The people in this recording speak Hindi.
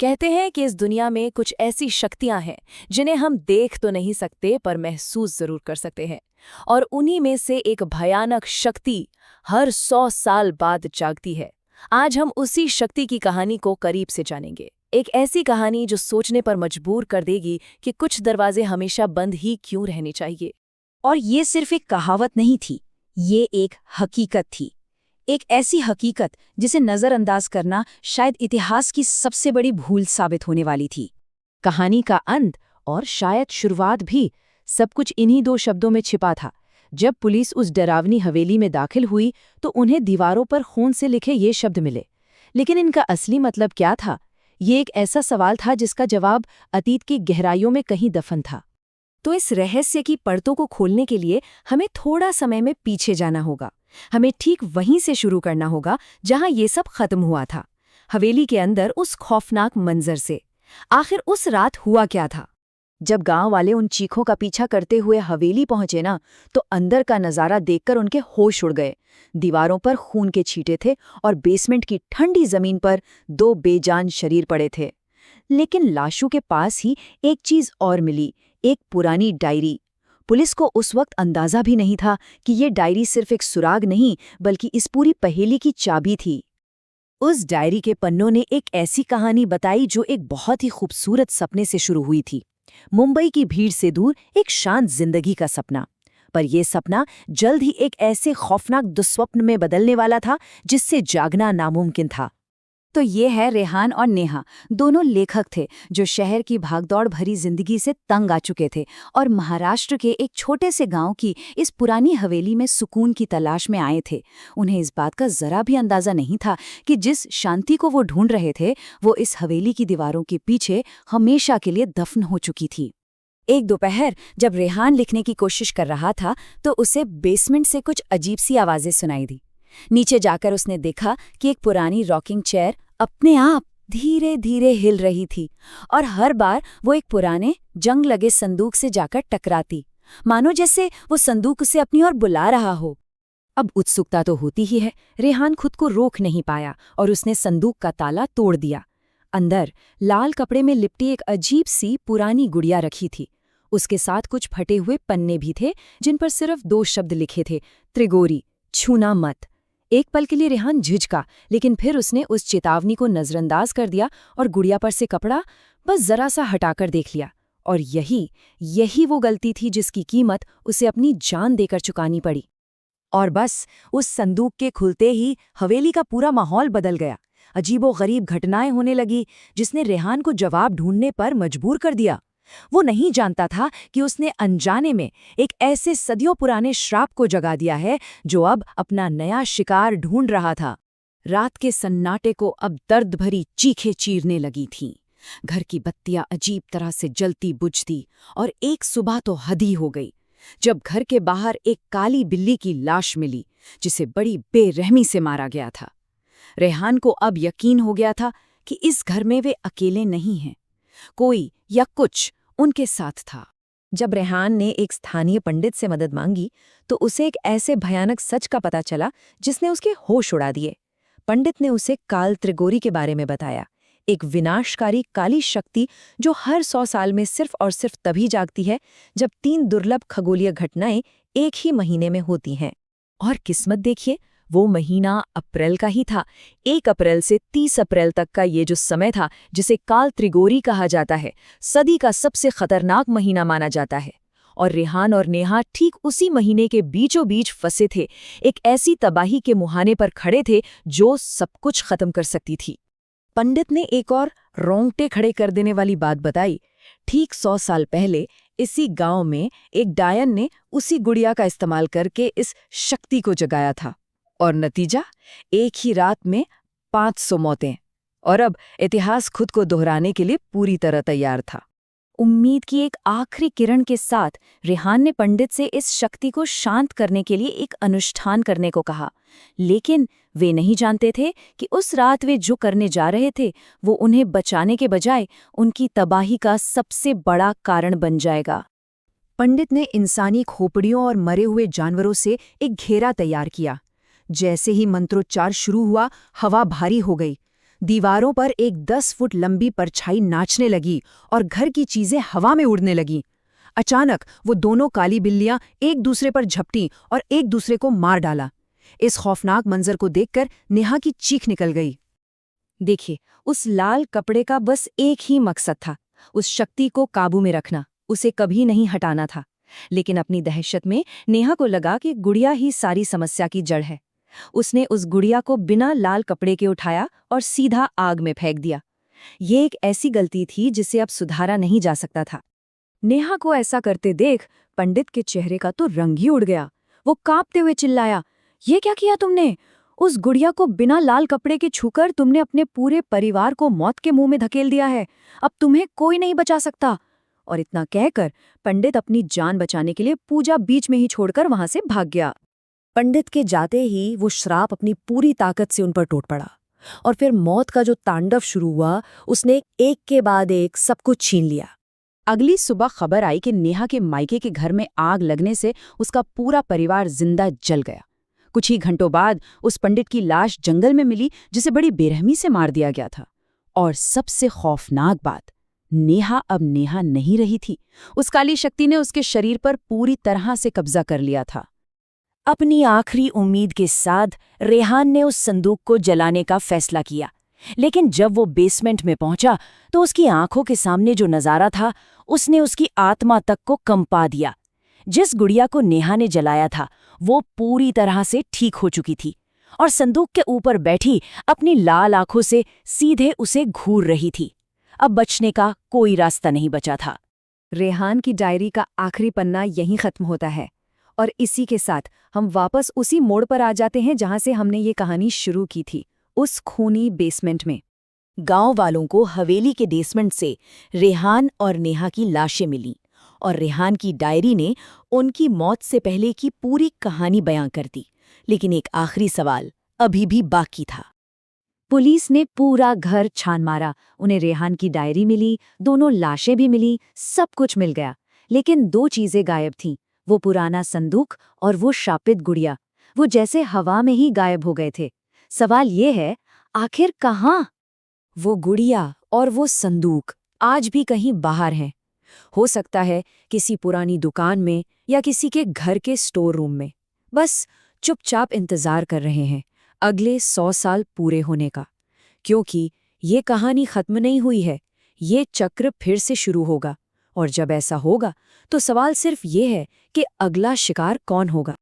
कहते हैं कि इस दुनिया में कुछ ऐसी शक्तियां हैं जिन्हें हम देख तो नहीं सकते पर महसूस जरूर कर सकते हैं। और उन्हीं में से एक भयानक शक्ति हर 100 साल बाद जागती है। आज हम उसी शक्ति की कहानी को करीब से जानेंगे। एक ऐसी कहानी जो सोचने पर मजबूर कर देगी कि कुछ दरवाजे हमेशा बंद ही क्यों रहने चाहिए। और ये सिर्फ एक कहावत नहीं थी, ये एक हकीकत थी। एक ऐसी हकीकत जिसे नज़रअंदाज करना शायद इतिहास की सबसे बड़ी भूल साबित होने वाली थी। कहानी का अंत और शायद शुरुआत भी सब कुछ इन्हीं दो शब्दों में छिपा था। जब पुलिस उस डरावनी हवेली में दाखिल हुई तो उन्हें दीवारों पर खून से लिखे ये शब्द मिले। लेकिन इनका असली मतलब क्या था? ये एक ऐसा सवाल था जिसका जवाब अतीत की गहराइयों में कहीं दफन था। तो इस रहस्य की परतों को खोलने के लिए हमें थोड़ा समय में पीछे जाना होगा। हमें ठीक वहीं से शुरू करना होगा जहां ये सब खत्म हुआ था, हवेली के अंदर उस खौफनाक मंजर से। आखिर उस रात हुआ क्या था? जब गांव वाले उन चीखों का पीछा करते हुए हवेली पहुंचे ना, तो अंदर का नजारा देखकर उनके होश उड़ गए। दीवारों पर खून के छींटे थे और बेसमेंट की ठंडी जमीन पर दो बेजान शरीर पड़े थे। लेकिन लाशों के पास ही एक चीज और मिली, एक पुरानी डायरी। पुलिस को उस वक्त अंदाजा भी नहीं था कि ये डायरी सिर्फ एक सुराग नहीं बल्कि इस पूरी पहेली की चाबी थी। उस डायरी के पन्नों ने एक ऐसी कहानी बताई जो एक बहुत ही खूबसूरत सपने से शुरू हुई थी। मुंबई की भीड़ से दूर एक शांत जिंदगी का सपना। पर यह सपना जल्द ही एक ऐसे खौफनाक दुस्वप्न में बदलने वाला था जिससे जागना नामुमकिन था। तो ये है रेहान और नेहा, दोनों लेखक थे जो शहर की भागदौड़ भरी जिंदगी से तंग आ चुके थे और महाराष्ट्र के एक छोटे से गांव की इस पुरानी हवेली में सुकून की तलाश में आए थे। उन्हें इस बात का जरा भी अंदाजा नहीं था कि जिस शांति को वो ढूंढ रहे थे वो इस हवेली की दीवारों के पीछे हमेशा के लिए दफन हो चुकी थी। एक दोपहर जब रेहान लिखने की कोशिश कर रहा था तो उसे बेसमेंट से कुछ अजीब सी आवाजें सुनाई दी। नीचे जाकर उसने देखा कि एक पुरानी रॉकिंग चेयर अपने आप धीरे धीरे हिल रही थी और हर बार वो एक पुराने जंग लगे संदूक से जाकर टकराती, मानो जैसे वो संदूक उसे अपनी ओर बुला रहा हो। अब उत्सुकता तो होती ही है, रेहान खुद को रोक नहीं पाया और उसने संदूक का ताला तोड़ दिया। अंदर लाल कपड़े में लिपटी एक अजीब सी पुरानी गुड़िया रखी थी। उसके साथ कुछ फटे हुए पन्ने भी थे जिन पर सिर्फ 2 शब्द लिखे थे, त्रिगोरी, छूना मत। एक पल के लिए रेहान झिझका, लेकिन फिर उसने उस चेतावनी को नजरअंदाज कर दिया और गुड़िया पर से कपड़ा बस जरा सा हटाकर देख लिया। और यही वो गलती थी जिसकी कीमत उसे अपनी जान देकर चुकानी पड़ी। और बस उस संदूक के खुलते ही हवेली का पूरा माहौल बदल गया। अजीबोगरीब घटनाएं होने लगी जिसने रेहान को जवाब ढूंढने पर मजबूर कर दिया। वो नहीं जानता था कि उसने अनजाने में एक ऐसे सदियों पुराने श्राप को जगा दिया है जो अब अपना नया शिकार ढूंढ रहा था। रात के सन्नाटे को अब दर्द भरी चीखें चीरने लगी थीं। घर की बत्तियां अजीब तरह से जलती बुझती और एक सुबह तो हद ही हो गई जब घर के बाहर एक काली बिल्ली की लाश मिली जिसे बड़ी बेरहमी से मारा गया था। रेहान को अब यकीन हो गया था कि इस घर में वे अकेले नहीं हैं, कोई या कुछ उनके साथ था। जब रेहान ने एक स्थानीय पंडित से मदद मांगी तो उसे एक ऐसे भयानक सच का पता चला जिसने उसके होश उड़ा दिए। पंडित ने उसे काल त्रिगोरी के बारे में बताया, एक विनाशकारी काली शक्ति जो हर 100 साल में सिर्फ और सिर्फ तभी जागती है जब 3 दुर्लभ खगोलीय घटनाएं एक ही महीने में होती हैं। और किस्मत देखिए, वो महीना अप्रैल का ही था। 1 अप्रैल से 30 अप्रैल तक का ये जो समय था जिसे काल त्रिगोरी कहा जाता है, सदी का सबसे खतरनाक महीना माना जाता है। और रेहान और नेहा ठीक उसी महीने के बीचों बीच फंसे थे, एक ऐसी तबाही के मुहाने पर खड़े थे जो सब कुछ खत्म कर सकती थी। पंडित ने एक और रोंगटे खड़े कर देने वाली बात बताई। ठीक 100 साल पहले इसी गांव में एक डायन ने उसी गुड़िया का इस्तेमाल करके इस शक्ति को जगाया था और नतीजा, एक ही रात में 500 मौतें। और अब इतिहास खुद को दोहराने के लिए पूरी तरह तैयार था। उम्मीद की एक आखिरी किरण के साथ रेहान ने पंडित से इस शक्ति को शांत करने के लिए एक अनुष्ठान करने को कहा। लेकिन वे नहीं जानते थे कि उस रात वे जो करने जा रहे थे वो उन्हें बचाने के बजाय उनकी तबाही का सबसे बड़ा कारण बन जाएगा। पंडित ने इंसानी खोपड़ियों और मरे हुए जानवरों से एक घेरा तैयार किया। जैसे ही मंत्रोच्चार शुरू हुआ, हवा भारी हो गई। दीवारों पर एक 10 फुट लंबी परछाई नाचने लगी और घर की चीजें हवा में उड़ने लगीं। अचानक वो दोनों काली बिल्लियां एक दूसरे पर झपटीं और एक दूसरे को मार डाला। इस खौफनाक मंजर को देखकर नेहा की चीख निकल गई। देखिए, उस लाल कपड़े का बस एक ही मकसद था, उस शक्ति को काबू में रखना, उसे कभी नहीं हटाना था। लेकिन अपनी दहशत में नेहा को लगा कि गुड़िया ही सारी समस्या की जड़ है। उसने उस गुड़िया को बिना लाल कपड़े के उठाया और सीधा आग में फेंक दिया। ये एक ऐसी गलती थी जिसे अब सुधारा नहीं जा सकता था। नेहा को ऐसा करते देख पंडित के चेहरे का तो रंग ही उड़ गया। वो कांपते हुए चिल्लाया, ये क्या किया तुमने? उस गुड़िया को बिना लाल कपड़े के छूकर तुमने अपने पूरे परिवार को मौत के मुंह में धकेल दिया है। अब तुम्हें कोई नहीं बचा सकता। और इतना कहकर पंडित अपनी जान बचाने के लिए पूजा बीच में ही छोड़कर वहां से भाग गया। पंडित के जाते ही वो श्राप अपनी पूरी ताकत से उन पर टूट पड़ा और फिर मौत का जो तांडव शुरू हुआ, उसने एक के बाद एक सब कुछ छीन लिया। अगली सुबह खबर आई कि नेहा के मायके के घर में आग लगने से उसका पूरा परिवार जिंदा जल गया। कुछ ही घंटों बाद उस पंडित की लाश जंगल में मिली, जिसे बड़ी बेरहमी से मार दिया गया था। और सबसे खौफनाक बात, नेहा अब नेहा नहीं रही थी। उस काली शक्ति ने उसके शरीर पर पूरी तरह से कब्जा कर लिया था। अपनी आखिरी उम्मीद के साथ रेहान ने उस संदूक को जलाने का फैसला किया, लेकिन जब वो बेसमेंट में पहुंचा तो उसकी आंखों के सामने जो नजारा था, उसने उसकी आत्मा तक को कंपा दिया। जिस गुड़िया को नेहा ने जलाया था, वो पूरी तरह से ठीक हो चुकी थी और संदूक के ऊपर बैठी अपनी लाल आंखों से सीधे उसे घूर रही थी। अब बचने का कोई रास्ता नहीं बचा था। रेहान की डायरी का आखिरी पन्ना यहीं खत्म होता है और इसी के साथ हम वापस उसी मोड़ पर आ जाते हैं जहां से हमने ये कहानी शुरू की थी, उस खूनी बेसमेंट में। गांव वालों को हवेली के बेसमेंट से रेहान और नेहा की लाशें मिलीं और रेहान की डायरी ने उनकी मौत से पहले की पूरी कहानी बयां कर दी। लेकिन एक आखिरी सवाल अभी भी बाकी था। पुलिस ने पूरा घर छान मारा, उन्हें रेहान की डायरी मिली, दोनों लाशें भी मिली, सब कुछ मिल गया। लेकिन दो चीजें गायब थीं, वो पुराना संदूक और वो शापित गुड़िया। वो जैसे हवा में ही गायब हो गए थे। सवाल ये है, आखिर कहाँ? वो गुड़िया और वो संदूक आज भी कहीं बाहर हैं। हो सकता है किसी पुरानी दुकान में या किसी के घर के स्टोर रूम में, बस चुपचाप इंतजार कर रहे हैं अगले 100 साल पूरे होने का। क्योंकि ये कहानी खत्म नहीं हुई है, ये चक्र फिर से शुरू होगा। और जब ऐसा होगा तो सवाल सिर्फ ये है कि अगला शिकार कौन होगा।